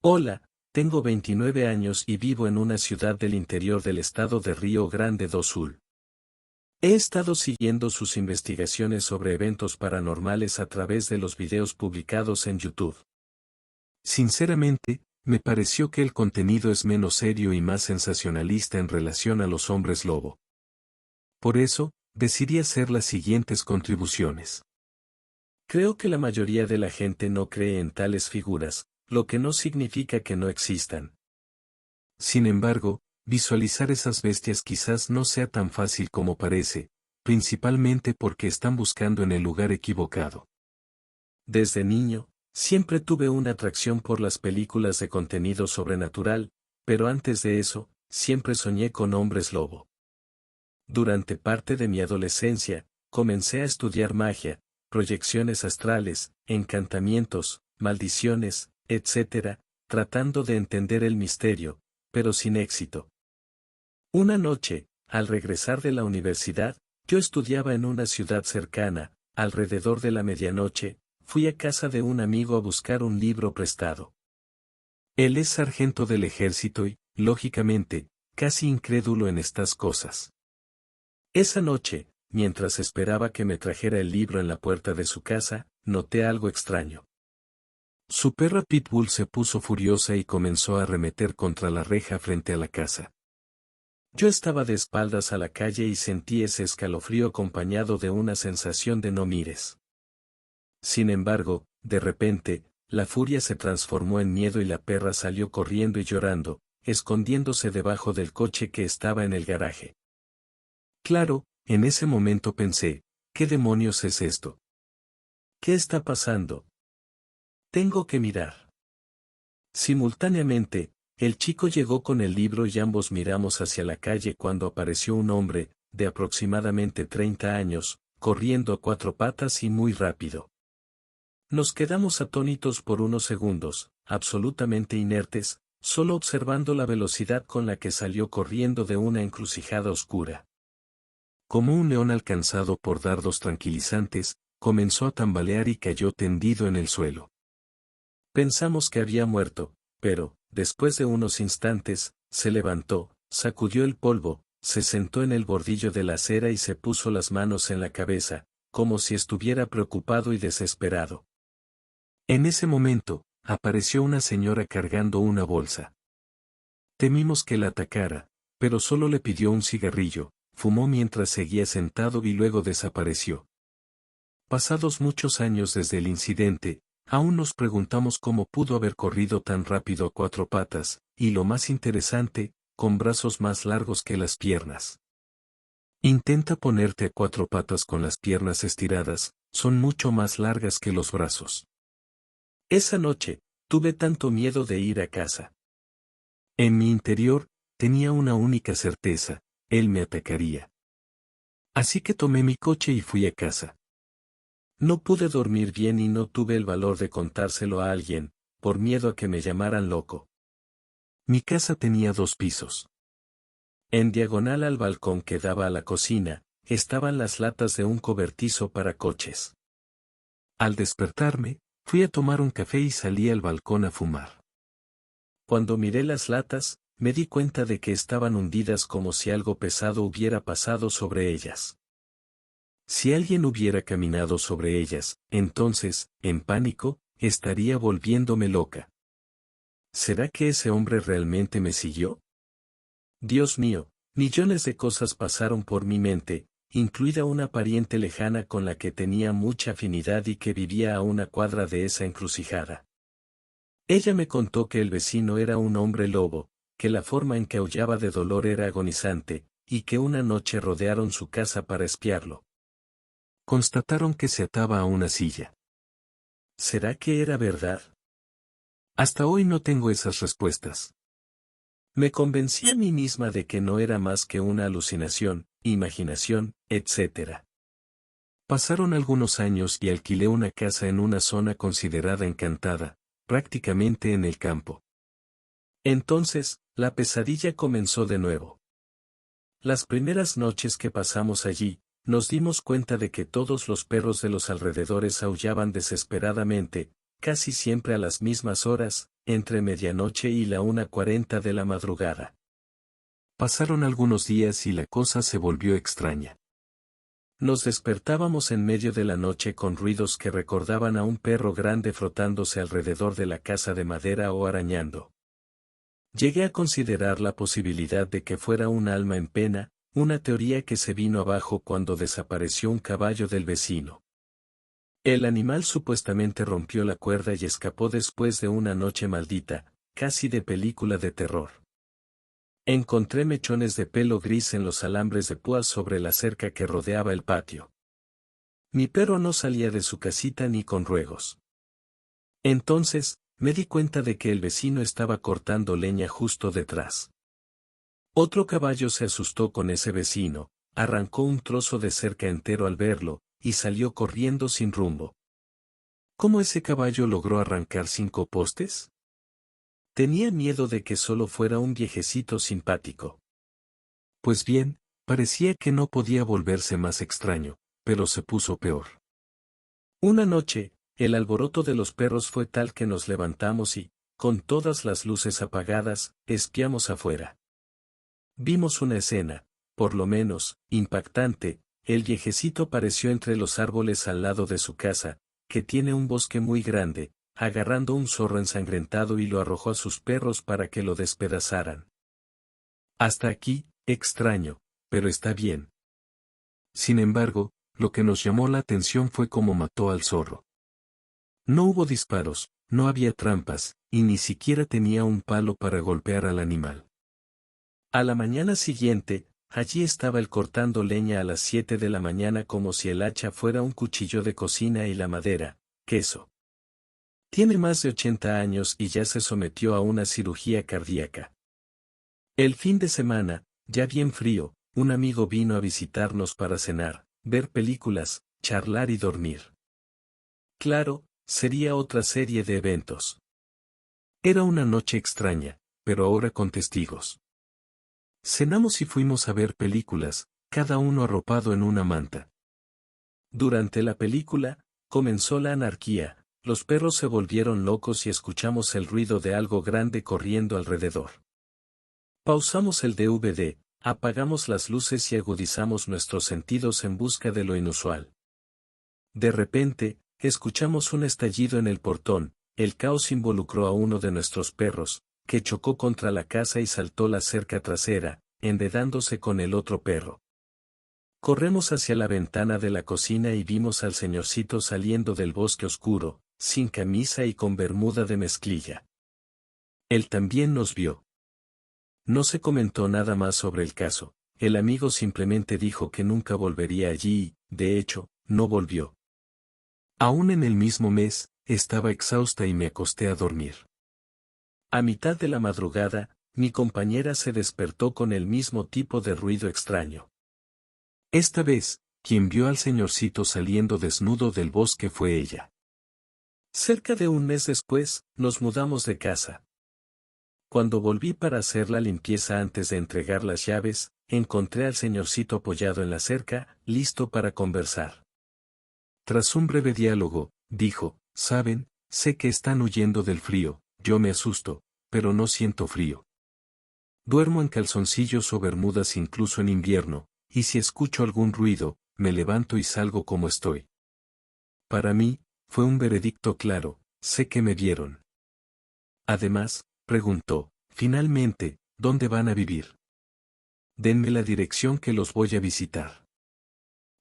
Hola, tengo 29 años y vivo en una ciudad del interior del estado de Río Grande do Sul. He estado siguiendo sus investigaciones sobre eventos paranormales a través de los videos publicados en YouTube. Sinceramente, me pareció que el contenido es menos serio y más sensacionalista en relación a los hombres lobo. Por eso, decidí hacer las siguientes contribuciones. Creo que la mayoría de la gente no cree en tales figuras, lo que no significa que no existan. Sin embargo, visualizar esas bestias quizás no sea tan fácil como parece, principalmente porque están buscando en el lugar equivocado. Desde niño, siempre tuve una atracción por las películas de contenido sobrenatural, pero antes de eso, siempre soñé con hombres lobo. Durante parte de mi adolescencia, comencé a estudiar magia, proyecciones astrales, encantamientos, maldiciones, etc., tratando de entender el misterio, pero sin éxito. Una noche, al regresar de la universidad, yo estudiaba en una ciudad cercana, alrededor de la medianoche, fui a casa de un amigo a buscar un libro prestado. Él es sargento del ejército y, lógicamente, casi incrédulo en estas cosas. Esa noche, mientras esperaba que me trajera el libro en la puerta de su casa, noté algo extraño. Su perra Pitbull se puso furiosa y comenzó a arremeter contra la reja frente a la casa. Yo estaba de espaldas a la calle y sentí ese escalofrío acompañado de una sensación de no mires. Sin embargo, de repente, la furia se transformó en miedo y la perra salió corriendo y llorando, escondiéndose debajo del coche que estaba en el garaje. Claro, en ese momento pensé, ¿qué demonios es esto? ¿Qué está pasando? Tengo que mirar. Simultáneamente, el chico llegó con el libro y ambos miramos hacia la calle cuando apareció un hombre, de aproximadamente 30 años, corriendo a cuatro patas y muy rápido. Nos quedamos atónitos por unos segundos, absolutamente inertes, solo observando la velocidad con la que salió corriendo de una encrucijada oscura. Como un león alcanzado por dardos tranquilizantes, comenzó a tambalear y cayó tendido en el suelo. Pensamos que había muerto, pero, después de unos instantes, se levantó, sacudió el polvo, se sentó en el bordillo de la acera y se puso las manos en la cabeza, como si estuviera preocupado y desesperado. En ese momento, apareció una señora cargando una bolsa. Temimos que la atacara, pero solo le pidió un cigarrillo, fumó mientras seguía sentado y luego desapareció. Pasados muchos años desde el incidente, aún nos preguntamos cómo pudo haber corrido tan rápido a cuatro patas, y lo más interesante, con brazos más largos que las piernas. Intenta ponerte a cuatro patas con las piernas estiradas, son mucho más largas que los brazos. Esa noche, tuve tanto miedo de ir a casa. En mi interior, tenía una única certeza, él me atacaría. Así que tomé mi coche y fui a casa. No pude dormir bien y no tuve el valor de contárselo a alguien, por miedo a que me llamaran loco. Mi casa tenía 2 pisos. En diagonal al balcón que daba a la cocina, estaban las latas de un cobertizo para coches. Al despertarme, fui a tomar un café y salí al balcón a fumar. Cuando miré las latas, me di cuenta de que estaban hundidas como si algo pesado hubiera pasado sobre ellas. Si alguien hubiera caminado sobre ellas, entonces, en pánico, estaría volviéndome loca. ¿Será que ese hombre realmente me siguió? Dios mío, millones de cosas pasaron por mi mente, incluida una pariente lejana con la que tenía mucha afinidad y que vivía a una cuadra de esa encrucijada. Ella me contó que el vecino era un hombre lobo, que la forma en que aullaba de dolor era agonizante, y que una noche rodearon su casa para espiarlo. Constataron que se ataba a una silla. ¿Será que era verdad? Hasta hoy no tengo esas respuestas. Me convencí a mí misma de que no era más que una alucinación, imaginación, etc. Pasaron algunos años y alquilé una casa en una zona considerada encantada, prácticamente en el campo. Entonces, la pesadilla comenzó de nuevo. Las primeras noches que pasamos allí, nos dimos cuenta de que todos los perros de los alrededores aullaban desesperadamente, casi siempre a las mismas horas, entre medianoche y la 1:40 de la madrugada. Pasaron algunos días y la cosa se volvió extraña. Nos despertábamos en medio de la noche con ruidos que recordaban a un perro grande frotándose alrededor de la casa de madera o arañando. Llegué a considerar la posibilidad de que fuera un alma en pena, una teoría que se vino abajo cuando desapareció un caballo del vecino. El animal supuestamente rompió la cuerda y escapó después de una noche maldita, casi de película de terror. Encontré mechones de pelo gris en los alambres de púas sobre la cerca que rodeaba el patio. Mi perro no salía de su casita ni con ruegos. Entonces, me di cuenta de que el vecino estaba cortando leña justo detrás. Otro caballo se asustó con ese vecino, arrancó un trozo de cerca entero al verlo, y salió corriendo sin rumbo. ¿Cómo ese caballo logró arrancar 5 postes? Tenía miedo de que solo fuera un viejecito simpático. Pues bien, parecía que no podía volverse más extraño, pero se puso peor. Una noche, el alboroto de los perros fue tal que nos levantamos y, con todas las luces apagadas, espiamos afuera. Vimos una escena, por lo menos, impactante. El viejecito apareció entre los árboles al lado de su casa, que tiene un bosque muy grande, agarrando un zorro ensangrentado y lo arrojó a sus perros para que lo despedazaran. Hasta aquí, extraño, pero está bien. Sin embargo, lo que nos llamó la atención fue cómo mató al zorro. No hubo disparos, no había trampas, y ni siquiera tenía un palo para golpear al animal. A la mañana siguiente, allí estaba él cortando leña a las 7 de la mañana como si el hacha fuera un cuchillo de cocina y la madera, queso. Tiene más de 80 años y ya se sometió a una cirugía cardíaca. El fin de semana, ya bien frío, un amigo vino a visitarnos para cenar, ver películas, charlar y dormir. Claro, sería otra serie de eventos. Era una noche extraña, pero ahora con testigos. Cenamos y fuimos a ver películas, cada uno arropado en una manta. Durante la película, comenzó la anarquía, los perros se volvieron locos y escuchamos el ruido de algo grande corriendo alrededor. Pausamos el DVD, apagamos las luces y agudizamos nuestros sentidos en busca de lo inusual. De repente, escuchamos un estallido en el portón, el caos involucró a uno de nuestros perros, que chocó contra la casa y saltó la cerca trasera, enredándose con el otro perro. Corremos hacia la ventana de la cocina y vimos al señorcito saliendo del bosque oscuro, sin camisa y con bermuda de mezclilla. Él también nos vio. No se comentó nada más sobre el caso, el amigo simplemente dijo que nunca volvería allí y, de hecho, no volvió. Aún en el mismo mes, estaba exhausta y me acosté a dormir. A mitad de la madrugada, mi compañera se despertó con el mismo tipo de ruido extraño. Esta vez, quien vio al señorcito saliendo desnudo del bosque fue ella. Cerca de un mes después, nos mudamos de casa. Cuando volví para hacer la limpieza antes de entregar las llaves, encontré al señorcito apoyado en la cerca, listo para conversar. Tras un breve diálogo, dijo, «Saben, sé que están huyendo del frío, yo me asusto, pero no siento frío. Duermo en calzoncillos o bermudas incluso en invierno, y si escucho algún ruido, me levanto y salgo como estoy». Para mí, fue un veredicto claro, sé que me vieron. Además, preguntó, «Finalmente, ¿dónde van a vivir? Denme la dirección que los voy a visitar».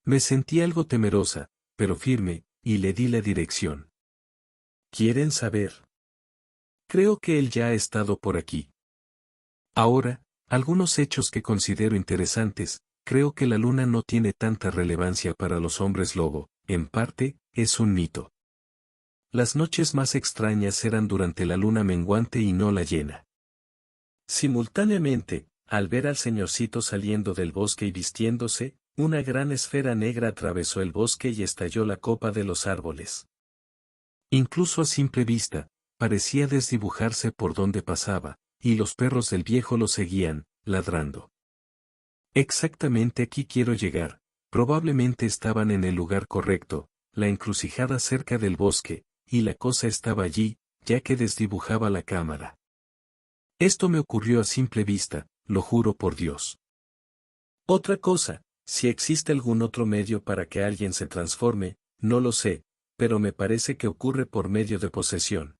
Me sentí algo temerosa, pero firme, y le di la dirección. ¿Quieren saber? Creo que él ya ha estado por aquí. Ahora, algunos hechos que considero interesantes. Creo que la luna no tiene tanta relevancia para los hombres lobo, en parte, es un mito. Las noches más extrañas eran durante la luna menguante y no la llena. Simultáneamente, al ver al señorcito saliendo del bosque y vistiéndose, una gran esfera negra atravesó el bosque y estalló la copa de los árboles. Incluso a simple vista, parecía desdibujarse por donde pasaba, y los perros del viejo lo seguían, ladrando. Exactamente aquí quiero llegar, probablemente estaban en el lugar correcto, la encrucijada cerca del bosque, y la cosa estaba allí, ya que desdibujaba la cámara. Esto me ocurrió a simple vista, lo juro por Dios. Otra cosa, si existe algún otro medio para que alguien se transforme, no lo sé, pero me parece que ocurre por medio de posesión.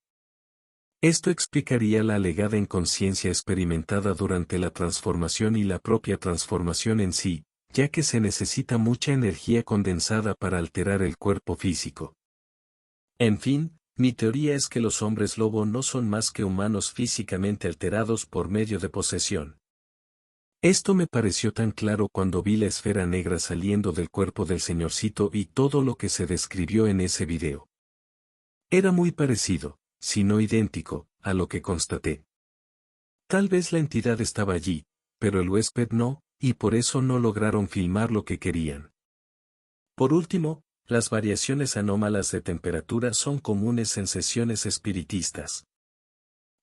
Esto explicaría la alegada inconsciencia experimentada durante la transformación y la propia transformación en sí, ya que se necesita mucha energía condensada para alterar el cuerpo físico. En fin, mi teoría es que los hombres lobo no son más que humanos físicamente alterados por medio de posesión. Esto me pareció tan claro cuando vi la esfera negra saliendo del cuerpo del señorcito y todo lo que se describió en ese video. Era muy parecido, si no idéntico, a lo que constaté. Tal vez la entidad estaba allí, pero el huésped no, y por eso no lograron filmar lo que querían. Por último, las variaciones anómalas de temperatura son comunes en sesiones espiritistas.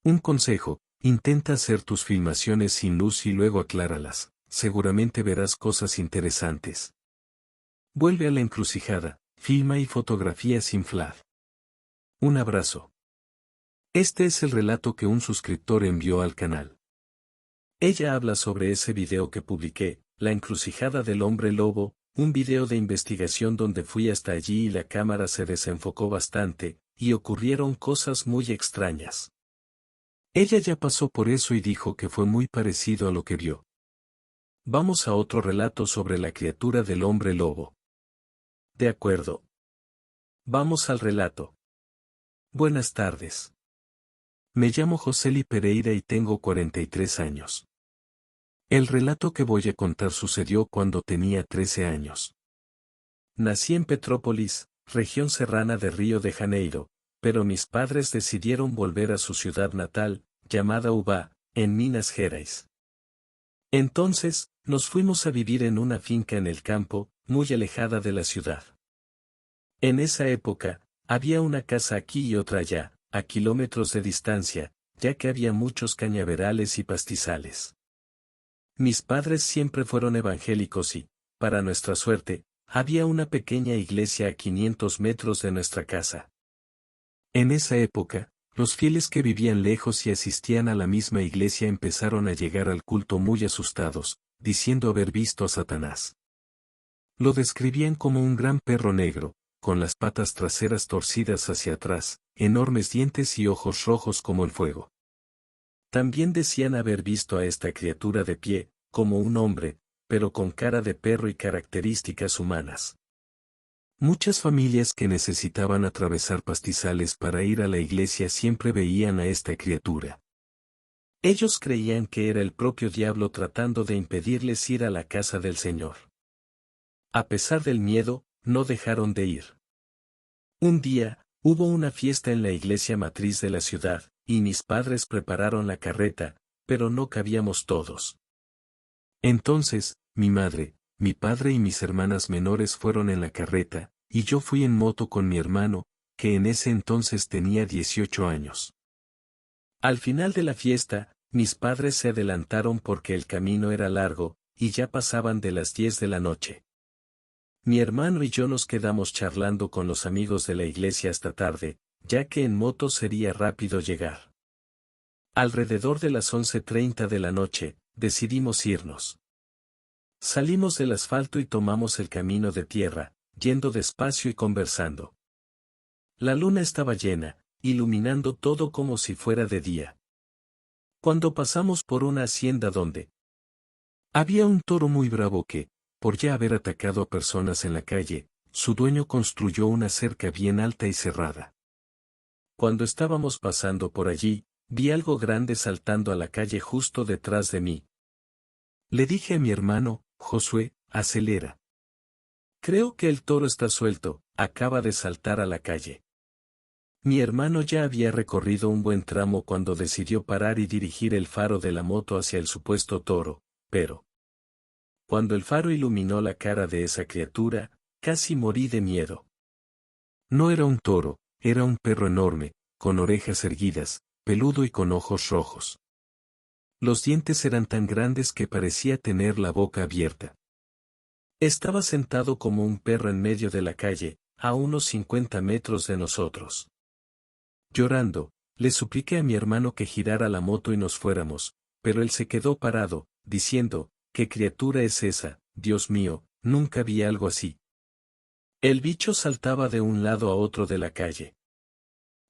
Un consejo: intenta hacer tus filmaciones sin luz y luego acláralas, seguramente verás cosas interesantes. Vuelve a la encrucijada, filma y fotografía sin flash. Un abrazo. Este es el relato que un suscriptor envió al canal. Ella habla sobre ese video que publiqué, La encrucijada del hombre lobo, un video de investigación donde fui hasta allí y la cámara se desenfocó bastante, y ocurrieron cosas muy extrañas. Ella ya pasó por eso y dijo que fue muy parecido a lo que vio. Vamos a otro relato sobre la criatura del hombre lobo. De acuerdo. Vamos al relato. Buenas tardes. Me llamo Joseli Pereira y tengo 43 años. El relato que voy a contar sucedió cuando tenía 13 años. Nací en Petrópolis, región serrana de Río de Janeiro, pero mis padres decidieron volver a su ciudad natal, llamada Ubá, en Minas Gerais. Entonces, nos fuimos a vivir en una finca en el campo, muy alejada de la ciudad. En esa época, había una casa aquí y otra allá, a kilómetros de distancia, ya que había muchos cañaverales y pastizales. Mis padres siempre fueron evangélicos y, para nuestra suerte, había una pequeña iglesia a 500 metros de nuestra casa. En esa época, los fieles que vivían lejos y asistían a la misma iglesia empezaron a llegar al culto muy asustados, diciendo haber visto a Satanás. Lo describían como un gran perro negro, con las patas traseras torcidas hacia atrás, enormes dientes y ojos rojos como el fuego. También decían haber visto a esta criatura de pie, como un hombre, pero con cara de perro y características humanas. Muchas familias que necesitaban atravesar pastizales para ir a la iglesia siempre veían a esta criatura. Ellos creían que era el propio diablo tratando de impedirles ir a la casa del Señor. A pesar del miedo, no dejaron de ir. Un día, hubo una fiesta en la iglesia matriz de la ciudad, y mis padres prepararon la carreta, pero no cabíamos todos. Entonces, mi madre, mi padre y mis hermanas menores fueron en la carreta, y yo fui en moto con mi hermano, que en ese entonces tenía 18 años. Al final de la fiesta, mis padres se adelantaron porque el camino era largo, y ya pasaban de las 10 de la noche. Mi hermano y yo nos quedamos charlando con los amigos de la iglesia hasta tarde, ya que en moto sería rápido llegar. Alrededor de las 11:30 de la noche, decidimos irnos. Salimos del asfalto y tomamos el camino de tierra, yendo despacio y conversando. La luna estaba llena, iluminando todo como si fuera de día. Cuando pasamos por una hacienda donde había un toro muy bravo que, por ya haber atacado a personas en la calle, su dueño construyó una cerca bien alta y cerrada. Cuando estábamos pasando por allí, vi algo grande saltando a la calle justo detrás de mí. Le dije a mi hermano, Josué, acelera. Creo que el toro está suelto, acaba de saltar a la calle. Mi hermano ya había recorrido un buen tramo cuando decidió parar y dirigir el faro de la moto hacia el supuesto toro, pero cuando el faro iluminó la cara de esa criatura, casi morí de miedo. No era un toro, era un perro enorme, con orejas erguidas, peludo y con ojos rojos. Los dientes eran tan grandes que parecía tener la boca abierta. Estaba sentado como un perro en medio de la calle, a unos 50 metros de nosotros. Llorando, le supliqué a mi hermano que girara la moto y nos fuéramos, pero él se quedó parado, diciendo, ¿qué criatura es esa? Dios mío, nunca vi algo así. El bicho saltaba de un lado a otro de la calle.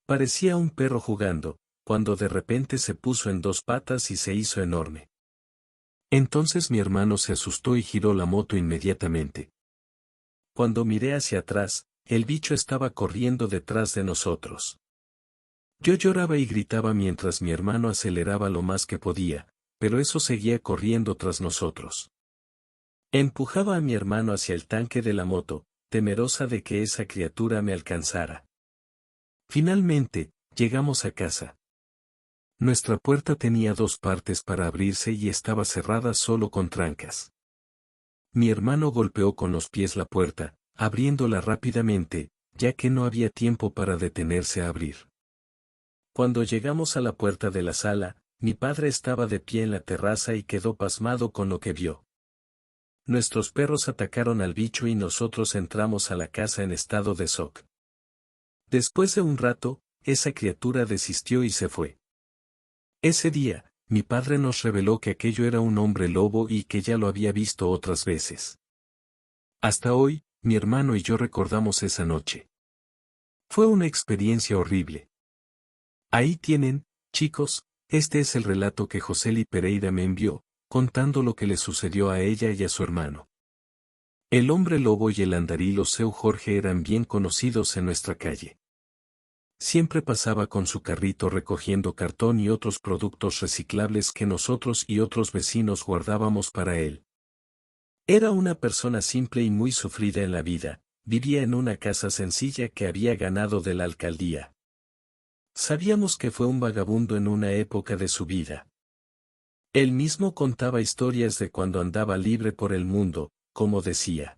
Parecía un perro jugando, cuando de repente se puso en dos patas y se hizo enorme. Entonces mi hermano se asustó y giró la moto inmediatamente. Cuando miré hacia atrás, el bicho estaba corriendo detrás de nosotros. Yo lloraba y gritaba mientras mi hermano aceleraba lo más que podía, pero eso seguía corriendo tras nosotros. Empujaba a mi hermano hacia el tanque de la moto, temerosa de que esa criatura me alcanzara. Finalmente, llegamos a casa. Nuestra puerta tenía dos partes para abrirse y estaba cerrada solo con trancas. Mi hermano golpeó con los pies la puerta, abriéndola rápidamente, ya que no había tiempo para detenerse a abrir. Cuando llegamos a la puerta de la sala, mi padre estaba de pie en la terraza y quedó pasmado con lo que vio. Nuestros perros atacaron al bicho y nosotros entramos a la casa en estado de shock. Después de un rato, esa criatura desistió y se fue. Ese día, mi padre nos reveló que aquello era un hombre lobo y que ya lo había visto otras veces. Hasta hoy, mi hermano y yo recordamos esa noche. Fue una experiencia horrible. Ahí tienen, chicos, este es el relato que Joseli Pereira me envió, contando lo que le sucedió a ella y a su hermano. El hombre lobo y el andarillo Seu Jorge eran bien conocidos en nuestra calle. Siempre pasaba con su carrito recogiendo cartón y otros productos reciclables que nosotros y otros vecinos guardábamos para él. Era una persona simple y muy sufrida en la vida, vivía en una casa sencilla que había ganado de la alcaldía. Sabíamos que fue un vagabundo en una época de su vida. Él mismo contaba historias de cuando andaba libre por el mundo, como decía.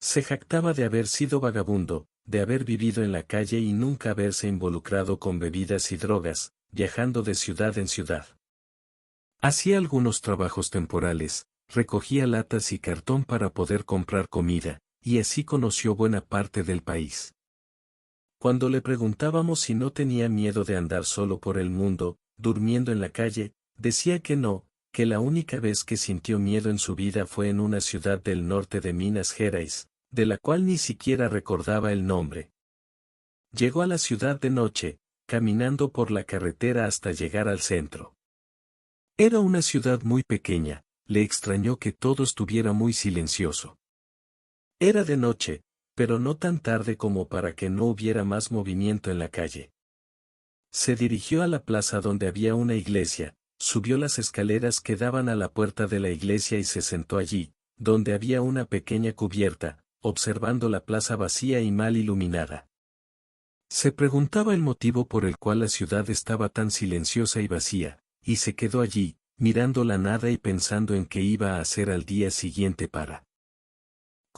Se jactaba de haber sido vagabundo, de haber vivido en la calle y nunca haberse involucrado con bebidas y drogas, viajando de ciudad en ciudad. Hacía algunos trabajos temporales, recogía latas y cartón para poder comprar comida, y así conoció buena parte del país. Cuando le preguntábamos si no tenía miedo de andar solo por el mundo, durmiendo en la calle, decía que no, que la única vez que sintió miedo en su vida fue en una ciudad del norte de Minas Gerais, de la cual ni siquiera recordaba el nombre. Llegó a la ciudad de noche, caminando por la carretera hasta llegar al centro. Era una ciudad muy pequeña, le extrañó que todo estuviera muy silencioso. Era de noche, pero no tan tarde como para que no hubiera más movimiento en la calle. Se dirigió a la plaza donde había una iglesia, subió las escaleras que daban a la puerta de la iglesia y se sentó allí, donde había una pequeña cubierta, observando la plaza vacía y mal iluminada. Se preguntaba el motivo por el cual la ciudad estaba tan silenciosa y vacía, y se quedó allí, mirando la nada y pensando en qué iba a hacer al día siguiente para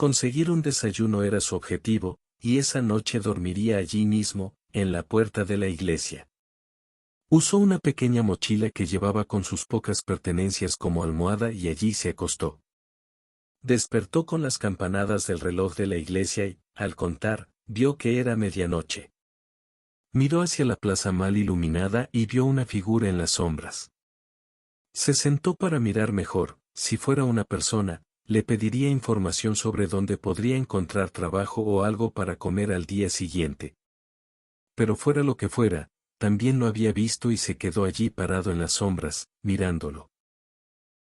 conseguir un desayuno era su objetivo, y esa noche dormiría allí mismo, en la puerta de la iglesia. Usó una pequeña mochila que llevaba con sus pocas pertenencias como almohada y allí se acostó. Despertó con las campanadas del reloj de la iglesia y, al contar, vio que era medianoche. Miró hacia la plaza mal iluminada y vio una figura en las sombras. Se sentó para mirar mejor, si fuera una persona, le pediría información sobre dónde podría encontrar trabajo o algo para comer al día siguiente. Pero fuera lo que fuera, también lo había visto y se quedó allí parado en las sombras, mirándolo.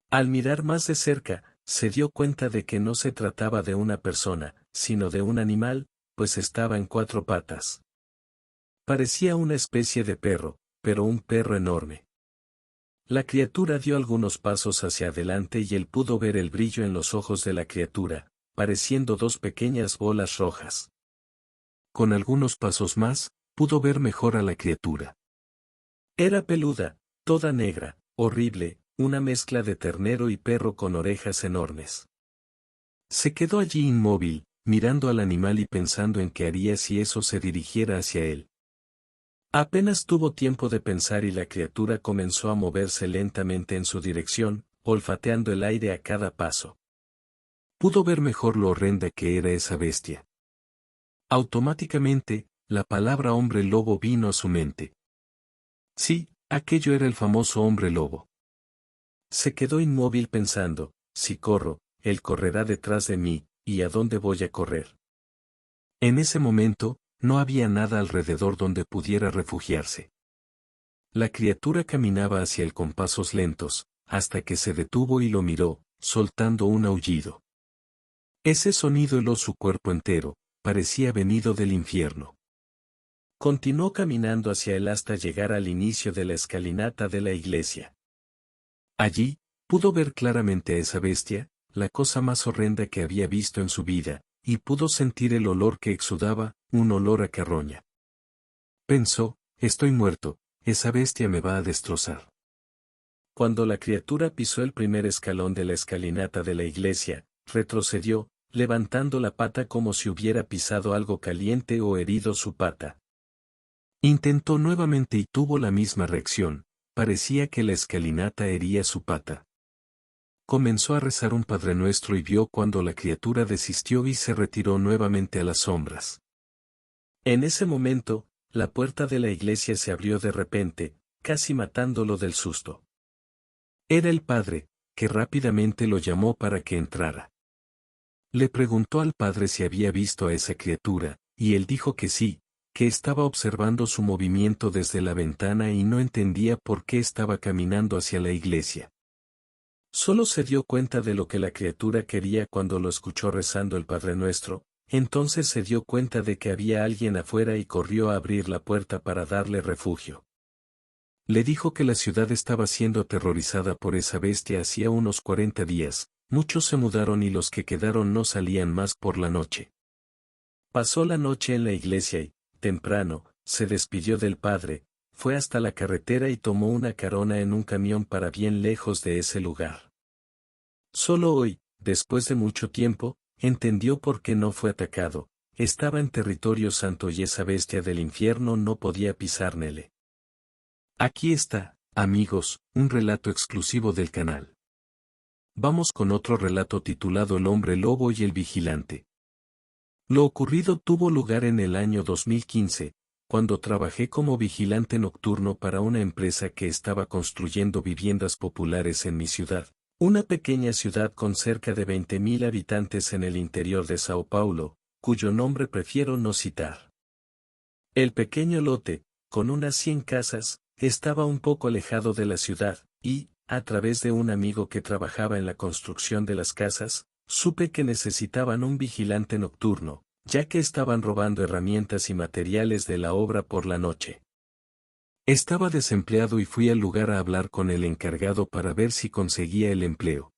Al mirar más de cerca, se dio cuenta de que no se trataba de una persona, sino de un animal, pues estaba en cuatro patas. Parecía una especie de perro, pero un perro enorme. La criatura dio algunos pasos hacia adelante y él pudo ver el brillo en los ojos de la criatura, pareciendo dos pequeñas bolas rojas. Con algunos pasos más, pudo ver mejor a la criatura. Era peluda, toda negra, horrible, una mezcla de ternero y perro con orejas enormes. Se quedó allí inmóvil, mirando al animal y pensando en qué haría si eso se dirigiera hacia él. Apenas tuvo tiempo de pensar y la criatura comenzó a moverse lentamente en su dirección, olfateando el aire a cada paso. Pudo ver mejor lo horrenda que era esa bestia. Automáticamente, la palabra hombre lobo vino a su mente. Sí, aquello era el famoso hombre lobo. Se quedó inmóvil pensando, si corro, él correrá detrás de mí, ¿y a dónde voy a correr? En ese momento, no había nada alrededor donde pudiera refugiarse. La criatura caminaba hacia él con pasos lentos, hasta que se detuvo y lo miró, soltando un aullido. Ese sonido heló su cuerpo entero, parecía venido del infierno. Continuó caminando hacia él hasta llegar al inicio de la escalinata de la iglesia. Allí, pudo ver claramente a esa bestia, la cosa más horrenda que había visto en su vida, y pudo sentir el olor que exudaba, un olor a carroña. Pensó, estoy muerto, esa bestia me va a destrozar. Cuando la criatura pisó el primer escalón de la escalinata de la iglesia, retrocedió, levantando la pata como si hubiera pisado algo caliente o herido su pata. Intentó nuevamente y tuvo la misma reacción, parecía que la escalinata hería su pata. Comenzó a rezar un Padre Nuestro y vio cuando la criatura desistió y se retiró nuevamente a las sombras. En ese momento, la puerta de la iglesia se abrió de repente, casi matándolo del susto. Era el padre, que rápidamente lo llamó para que entrara. Le preguntó al padre si había visto a esa criatura, y él dijo que sí, que estaba observando su movimiento desde la ventana y no entendía por qué estaba caminando hacia la iglesia. Solo se dio cuenta de lo que la criatura quería cuando lo escuchó rezando el Padre Nuestro, entonces se dio cuenta de que había alguien afuera y corrió a abrir la puerta para darle refugio. Le dijo que la ciudad estaba siendo aterrorizada por esa bestia hacía unos 40 días, muchos se mudaron y los que quedaron no salían más por la noche. Pasó la noche en la iglesia y, temprano, se despidió del padre, fue hasta la carretera y tomó una carona en un camión para bien lejos de ese lugar. Solo hoy, después de mucho tiempo, entendió por qué no fue atacado, estaba en territorio santo y esa bestia del infierno no podía pisárnele. Aquí está, amigos, un relato exclusivo del canal. Vamos con otro relato titulado El hombre lobo y el vigilante. Lo ocurrido tuvo lugar en el año 2015, cuando trabajé como vigilante nocturno para una empresa que estaba construyendo viviendas populares en mi ciudad, una pequeña ciudad con cerca de 20.000 habitantes en el interior de Sao Paulo, cuyo nombre prefiero no citar. El pequeño lote, con unas 100 casas, estaba un poco alejado de la ciudad, y, a través de un amigo que trabajaba en la construcción de las casas, supe que necesitaban un vigilante nocturno, ya que estaban robando herramientas y materiales de la obra por la noche. Estaba desempleado y fui al lugar a hablar con el encargado para ver si conseguía el empleo.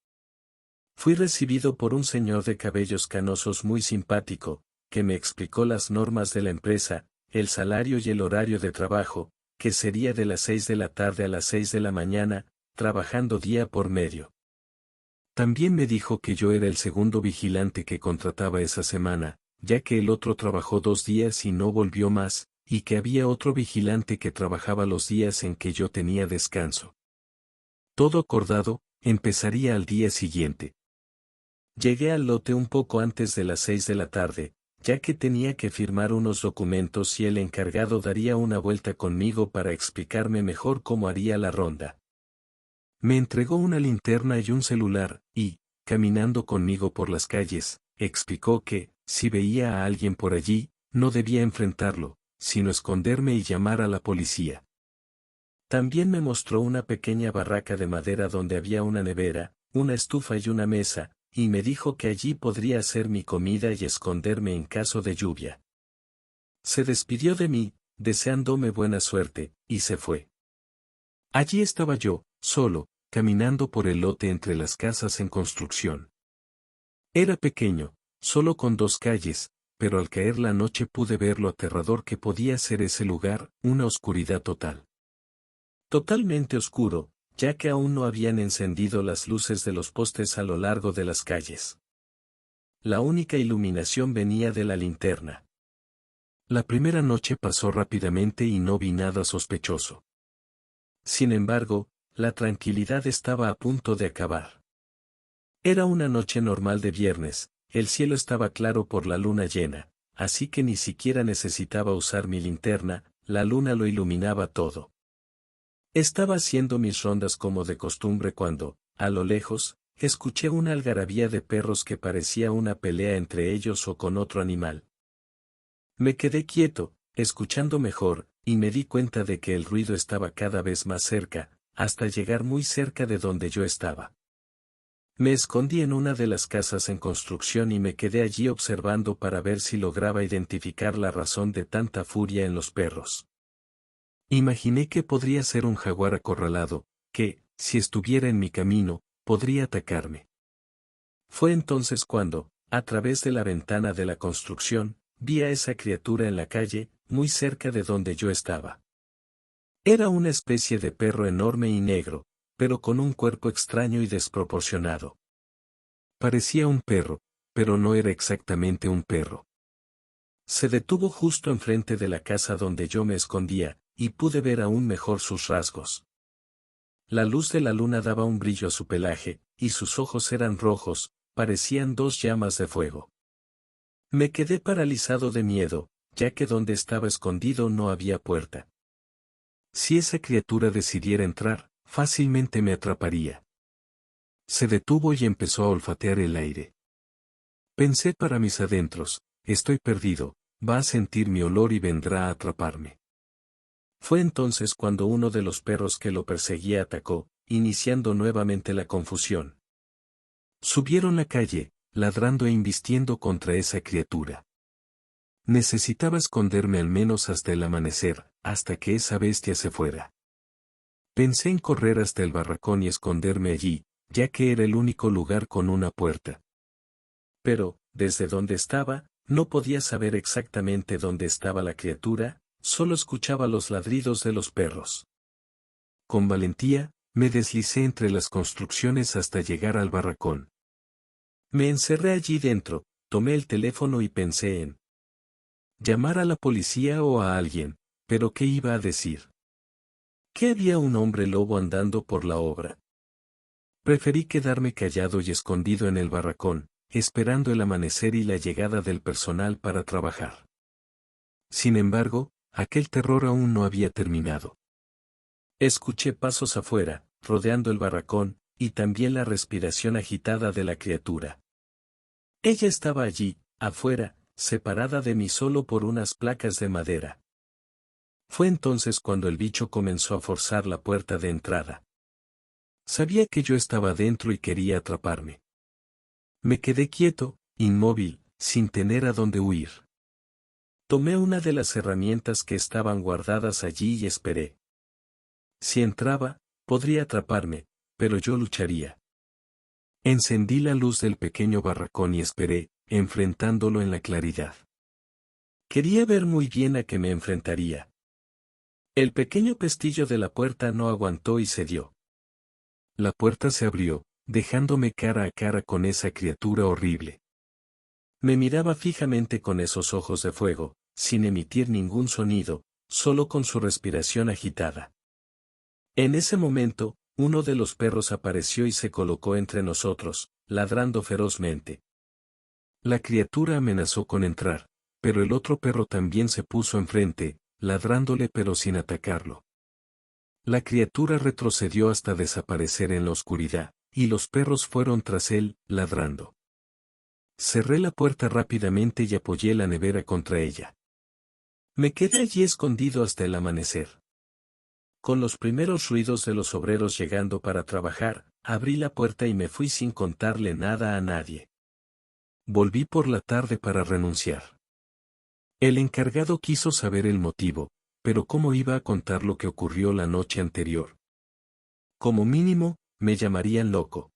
Fui recibido por un señor de cabellos canosos muy simpático, que me explicó las normas de la empresa, el salario y el horario de trabajo, que sería de las 6 de la tarde a las 6 de la mañana, trabajando día por medio. También me dijo que yo era el segundo vigilante que contrataba esa semana, ya que el otro trabajó 2 días y no volvió más, y que había otro vigilante que trabajaba los días en que yo tenía descanso. Todo acordado, empezaría al día siguiente. Llegué al lote un poco antes de las 6 de la tarde, ya que tenía que firmar unos documentos y el encargado daría una vuelta conmigo para explicarme mejor cómo haría la ronda. Me entregó una linterna y un celular, y, caminando conmigo por las calles, explicó que, si veía a alguien por allí, no debía enfrentarlo, sino esconderme y llamar a la policía. También me mostró una pequeña barraca de madera donde había una nevera, una estufa y una mesa, y me dijo que allí podría hacer mi comida y esconderme en caso de lluvia. Se despidió de mí, deseándome buena suerte, y se fue. Allí estaba yo, solo, caminando por el lote entre las casas en construcción. Era pequeño, solo con 2 calles, pero al caer la noche pude ver lo aterrador que podía ser ese lugar, una oscuridad total. Totalmente oscuro, ya que aún no habían encendido las luces de los postes a lo largo de las calles. La única iluminación venía de la linterna. La primera noche pasó rápidamente y no vi nada sospechoso. Sin embargo, la tranquilidad estaba a punto de acabar. Era una noche normal de viernes, el cielo estaba claro por la luna llena, así que ni siquiera necesitaba usar mi linterna, la luna lo iluminaba todo. Estaba haciendo mis rondas como de costumbre cuando, a lo lejos, escuché una algarabía de perros que parecía una pelea entre ellos o con otro animal. Me quedé quieto, escuchando mejor, y me di cuenta de que el ruido estaba cada vez más cerca, hasta llegar muy cerca de donde yo estaba. Me escondí en una de las casas en construcción y me quedé allí observando para ver si lograba identificar la razón de tanta furia en los perros. Imaginé que podría ser un jaguar acorralado, que, si estuviera en mi camino, podría atacarme. Fue entonces cuando, a través de la ventana de la construcción, vi a esa criatura en la calle, muy cerca de donde yo estaba. Era una especie de perro enorme y negro, pero con un cuerpo extraño y desproporcionado. Parecía un perro, pero no era exactamente un perro. Se detuvo justo enfrente de la casa donde yo me escondía, y pude ver aún mejor sus rasgos. La luz de la luna daba un brillo a su pelaje, y sus ojos eran rojos, parecían dos llamas de fuego. Me quedé paralizado de miedo, ya que donde estaba escondido no había puerta. Si esa criatura decidiera entrar, fácilmente me atraparía. Se detuvo y empezó a olfatear el aire. Pensé para mis adentros, estoy perdido, va a sentir mi olor y vendrá a atraparme. Fue entonces cuando uno de los perros que lo perseguía atacó, iniciando nuevamente la confusión. Subieron la calle, ladrando e invistiendo contra esa criatura. Necesitaba esconderme al menos hasta el amanecer, hasta que esa bestia se fuera. Pensé en correr hasta el barracón y esconderme allí, ya que era el único lugar con una puerta. Pero, desde donde estaba, no podía saber exactamente dónde estaba la criatura, solo escuchaba los ladridos de los perros. Con valentía, me deslicé entre las construcciones hasta llegar al barracón. Me encerré allí dentro, tomé el teléfono y pensé en llamar a la policía o a alguien, pero ¿qué iba a decir? ¿Que había un hombre lobo andando por la obra? Preferí quedarme callado y escondido en el barracón, esperando el amanecer y la llegada del personal para trabajar. Sin embargo, aquel terror aún no había terminado. Escuché pasos afuera, rodeando el barracón, y también la respiración agitada de la criatura. Ella estaba allí, afuera, separada de mí solo por unas placas de madera. Fue entonces cuando el bicho comenzó a forzar la puerta de entrada. Sabía que yo estaba dentro y quería atraparme. Me quedé quieto, inmóvil, sin tener a dónde huir. Tomé una de las herramientas que estaban guardadas allí y esperé. Si entraba, podría atraparme, pero yo lucharía. Encendí la luz del pequeño barracón y esperé, enfrentándolo en la claridad. Quería ver muy bien a qué me enfrentaría. El pequeño pestillo de la puerta no aguantó y cedió. La puerta se abrió, dejándome cara a cara con esa criatura horrible. Me miraba fijamente con esos ojos de fuego, sin emitir ningún sonido, solo con su respiración agitada. En ese momento, uno de los perros apareció y se colocó entre nosotros, ladrando ferozmente. La criatura amenazó con entrar, pero el otro perro también se puso enfrente, ladrándole pero sin atacarlo. La criatura retrocedió hasta desaparecer en la oscuridad, y los perros fueron tras él, ladrando. Cerré la puerta rápidamente y apoyé la nevera contra ella. Me quedé allí escondido hasta el amanecer. Con los primeros ruidos de los obreros llegando para trabajar, abrí la puerta y me fui sin contarle nada a nadie. Volví por la tarde para renunciar. El encargado quiso saber el motivo, pero ¿cómo iba a contar lo que ocurrió la noche anterior? Como mínimo, me llamarían loco.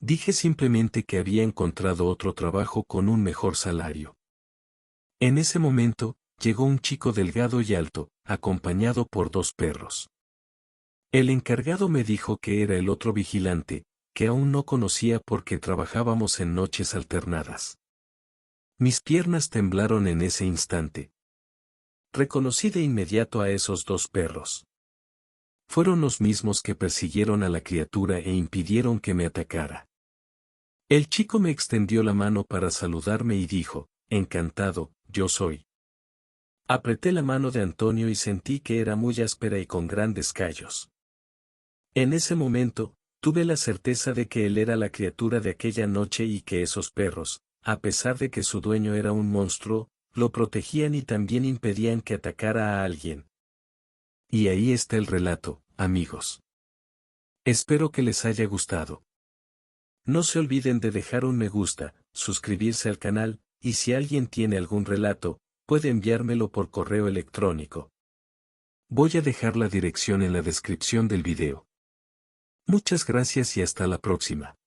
Dije simplemente que había encontrado otro trabajo con un mejor salario. En ese momento, llegó un chico delgado y alto, acompañado por dos perros. El encargado me dijo que era el otro vigilante, que aún no conocía porque trabajábamos en noches alternadas. Mis piernas temblaron en ese instante. Reconocí de inmediato a esos dos perros. Fueron los mismos que persiguieron a la criatura e impidieron que me atacara. El chico me extendió la mano para saludarme y dijo, encantado, yo soy. Apreté la mano de Antonio y sentí que era muy áspera y con grandes callos. En ese momento, tuve la certeza de que él era la criatura de aquella noche y que esos perros, a pesar de que su dueño era un monstruo, lo protegían y también impedían que atacara a alguien. Y ahí está el relato, amigos. Espero que les haya gustado. No se olviden de dejar un me gusta, suscribirse al canal, y si alguien tiene algún relato, puede enviármelo por correo electrónico. Voy a dejar la dirección en la descripción del video. Muchas gracias y hasta la próxima.